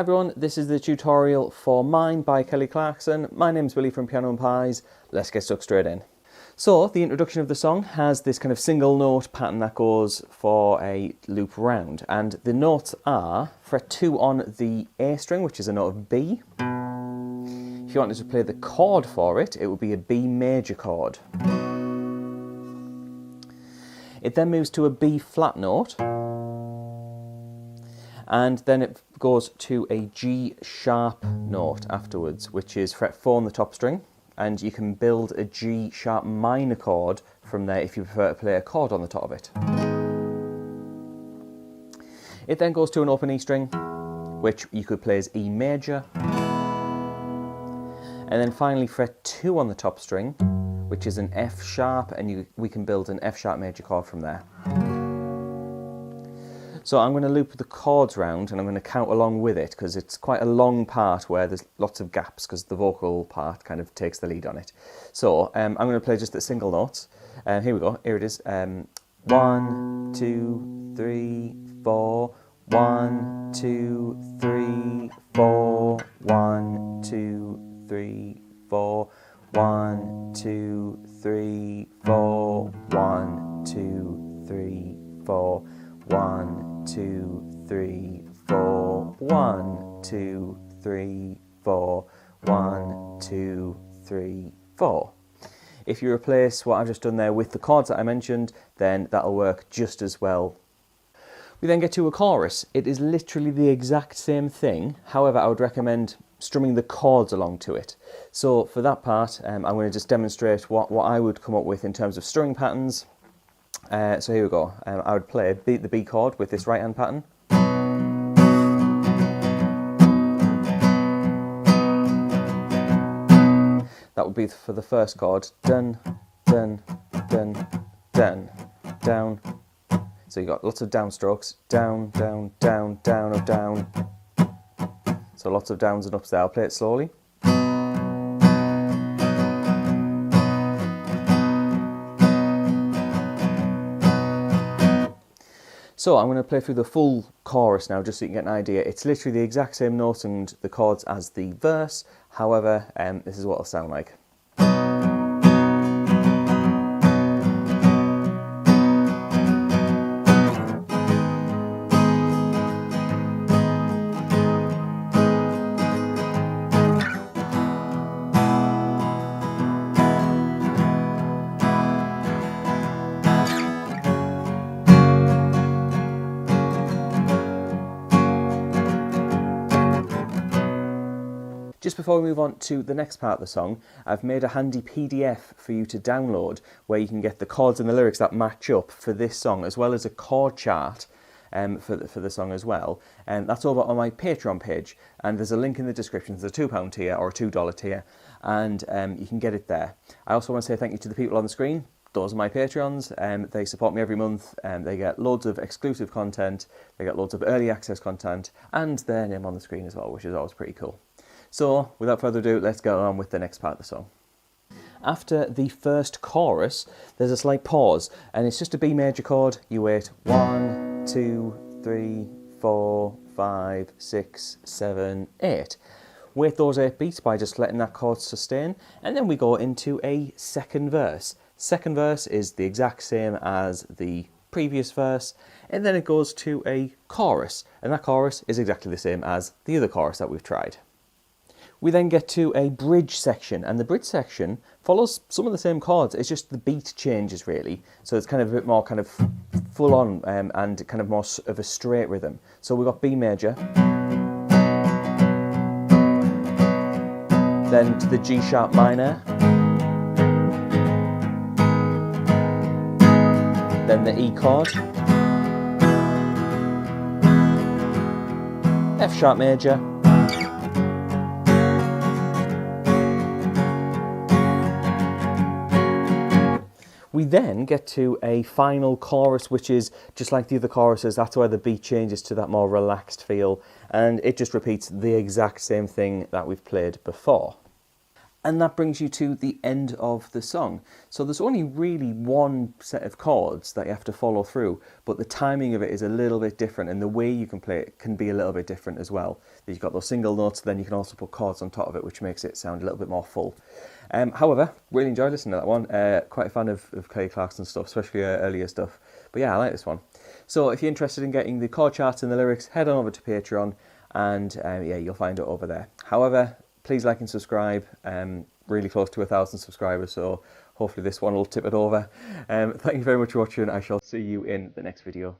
Hi everyone, this is the tutorial for Mine by Kelly Clarkson. My name's Billy from Piano and Pies. Let's get stuck straight in. So the introduction of the song has this kind of single note pattern that goes for a loop round, and the notes are fret 2 on the A string, which is a note of B. If you wanted to play the chord for it, it would be a B major chord. It then moves to a B flat note, and then it goes to a G sharp note afterwards, which is fret 4 on the top string, and you can build a G sharp minor chord from there if you prefer to play a chord on the top of it. It then goes to an open E string, which you could play as E major, and then finally fret 2 on the top string, which is an F sharp, and we can build an F sharp major chord from there. So I'm going to loop the chords round and I'm going to count along with it because it's quite a long part where there's lots of gaps because the vocal part kind of takes the lead on it. So I'm going to play just the single notes. Here we go, here it is. 1, 2, 3, 4. 1, 2, 3, 4. 1, 2, 3, 4. 1, 2, 3, 4. 1, 2, 3, 4. 1, 2, 3, 4. 1, 2, 3, 4. 1, 2, 3, 4. If you replace what I've just done there with the chords that I mentioned, then that'll work just as well. We then get to a chorus. It is literally the exact same thing. However, I would recommend strumming the chords along to it. So for that part, I'm going to just demonstrate what I would come up with in terms of strumming patterns. So here we go. I would play the B chord with this right hand pattern. That would be for the first chord. Dun, dun, dun, dun, down. So you've got lots of downstrokes. Down, down, down, down, or down. So lots of downs and ups there. I'll play it slowly. So I'm going to play through the full chorus now just so you can get an idea. It's literally the exact same notes and the chords as the verse, however, this is what it'll sound like. Just before we move on to the next part of the song, I've made a handy PDF for you to download where you can get the chords and the lyrics that match up for this song, as well as a chord chart for the song as well. And that's over on my Patreon page, and there's a link in the description. There's a £2 tier or a $2 tier, and you can get it there. I also want to say thank you to the people on the screen. Those are my Patreons. They support me every month, and they get loads of exclusive content, they get loads of early access content, and their name on the screen as well, which is always pretty cool. So, without further ado, let's get on with the next part of the song. After the first chorus, there's a slight pause, and it's just a B major chord. You wait 1, 2, 3, 4, 5, 6, 7, 8. Wait those 8 beats by just letting that chord sustain, and then we go into a second verse. Second verse is the exact same as the previous verse, and then it goes to a chorus, and that chorus is exactly the same as the other chorus that we've tried. We then get to a bridge section, and the bridge section follows some of the same chords. It's just the beat changes really, so it's kind of a bit more kind of full on and kind of more of a straight rhythm. So we've got B major, then to the G sharp minor, then the E chord, F sharp major, we then get to a final chorus, which is just like the other choruses. That's where the beat changes to that more relaxed feel, and it just repeats the exact same thing that we've played before. And that brings you to the end of the song. So there's only really one set of chords that you have to follow through, but the timing of it is a little bit different, and the way you can play it can be a little bit different as well. You've got those single notes, then you can also put chords on top of it, which makes it sound a little bit more full. However, really enjoyed listening to that one. Quite a fan of Clarkson stuff, especially earlier stuff. But yeah, I like this one. So if you're interested in getting the chord charts and the lyrics, head on over to Patreon, and yeah, you'll find it over there. However, please like and subscribe. Really close to 1,000 subscribers, so hopefully this one will tip it over. Thank you very much for watching. I shall see you in the next video.